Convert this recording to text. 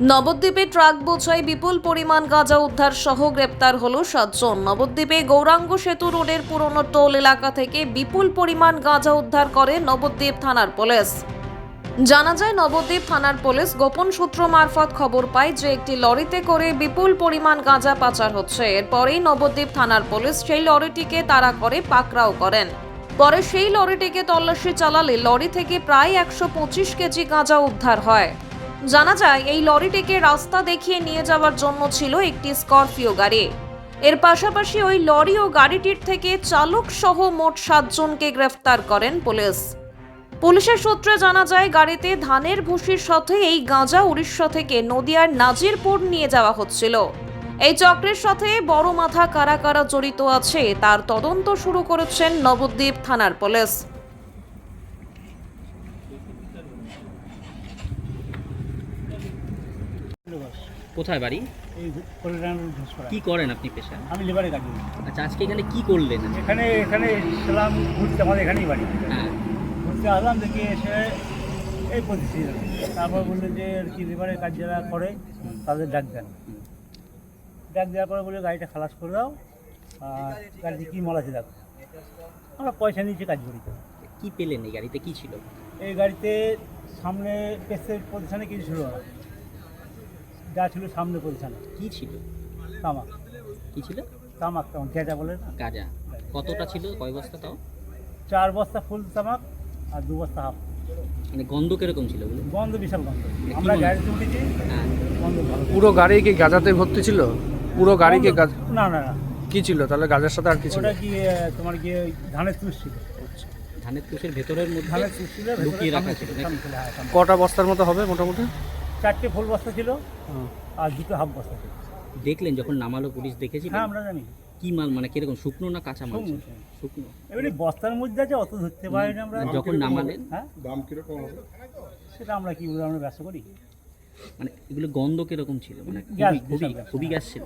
নবদ্বীপে ট্রাক বোঝাই বিপুল পরিমাণ গাঁজা উদ্ধার সহ গ্রেপ্তার হলো 7 জন। নবদ্বীপে গৌরাঙ্গ সেতু রোডের পুরনো টোল এলাকা থেকে বিপুল পরিমাণ গাঁজা উদ্ধার করে নবদ্বীপ থানার পুলিশ। জানা যায়, নবদ্বীপ থানার পুলিশ গোপন সূত্র মারফত খবর পায় যে একটি লরিতে করে বিপুল পরিমাণ গাঁজা পাচার হচ্ছে। এরপরেই নবদ্বীপ থানার পুলিশ সেই লরিটিকে তাড়া করে পাকড়াও করেন। পরে সেই লরিটিকে তল্লাশি চালালে লরি থেকে প্রায় 125 কেজি গাঁজা উদ্ধার হয়। জানা যায়, এই লরিটিকে রাস্তা দেখিয়ে নিয়ে যাওয়ার জন্য ছিল একটি স্করপিও গাড়ি। এর পাশাপাশি ওই লরি ও গাড়িটির থেকে চালক সহ মোট 7 জনকে গ্রেফতার করেন পুলিশ। পুলিশের সূত্রে জানা যায়, গাড়িতে ধানের ভুসির সাথে এই গাঁজা উড়িষ্যা থেকে নদিয়ার নাজিরপুর নিয়ে যাওয়া হচ্ছিল। এই চক্রের সাথে বড় মাথা কারা কারা জড়িত আছে তার তদন্ত শুরু করেছেন নবদ্বীপ থানার পুলিশ। কোথায় বাড়ি? এই কল্যাণ ঘোষপাড়া। কি করেন আপনি পেশা? আমি লেবারে কাজ করি। আচ্ছা, আজকে এখানে কি করলেন? এখানে এসেছিলাম ঘুরতে, আমাদের এখানেই বাড়ি। হ্যাঁ, ঘুরতে আসলাম, দেখি এসে এই পদ্ধতি। তারপর বললেন যে আর কি লেবারে কাজ যারা করে তাদের ডাক দেন। ডাক দেওয়ার পরে বলে গাড়িটা খালাস করে দাও, আর গাড়িতে কী মাল আছে দেখো। আমরা পয়সা নিয়েছি, কাজ করি। কি পেলেন? এই গাড়িতে কি ছিল? এই গাড়িতে সামনে পেসের পজিশনে কিছু ছিল না, যা ছিল সামনে পজিশনে কি ছিল? তামাক। কি ছিল? তামাক যেটা বলে না। গাঁজা। কতটা ছিল? কয় বস্তা তাও? 4 বস্তা ফুল তামাক আর 2 বস্তা হাফ। মানে গন্ধ কিরকম ছিল বলে? গন্ধ বিশাল গন্ধ। কি আমরা মনে- গাড়িতে উঠেছি, হ্যাঁ, গন্ধ ভালো। পুরো গাড়ি কি গাঁজাতে ভর্তি ছিল? পুরো গাড়ি কি গাঁজা? না না না, কি ছিল তাহলে গাঁজার সাথে? আর কি ছিল? ওটা কি তোমার কি ধানের তুষ ছিল। ধানের তুষের ভেতরের মধ্যে ধানের তুষ ছিল, লুকিয়ে রাখা ছিল নাকি? সামনে ছিল, হ্যাঁ, সামনে। কটা বস্তার মতো হবে মোটামুটি? 4টে ফুল বস্তা ছিল আর 2টো হাফ বস্তা ছিল। দেখলেন যখন নামালো পুলিশ? দেখেছি। হ্যাঁ, আমরা জানি। কি মাল, মানে কিরকম? শুকনো না কাঁচা মাল? শুকনো। শুকনো। এবারে বস্তার মধ্যে আছে, অত ধরতে পারিনি আমরা। যখন নামালেন হ্যাঁ, দাম কিরকম হবে? সেটা আমরা কি বলে আমরা ব্যবসা করি। মানে এগুলো গন্ধ কিরকম ছিল? মানে গ্যাস, খুবই বিশাল গ্যাস। খুবই গ্যাস ছিল।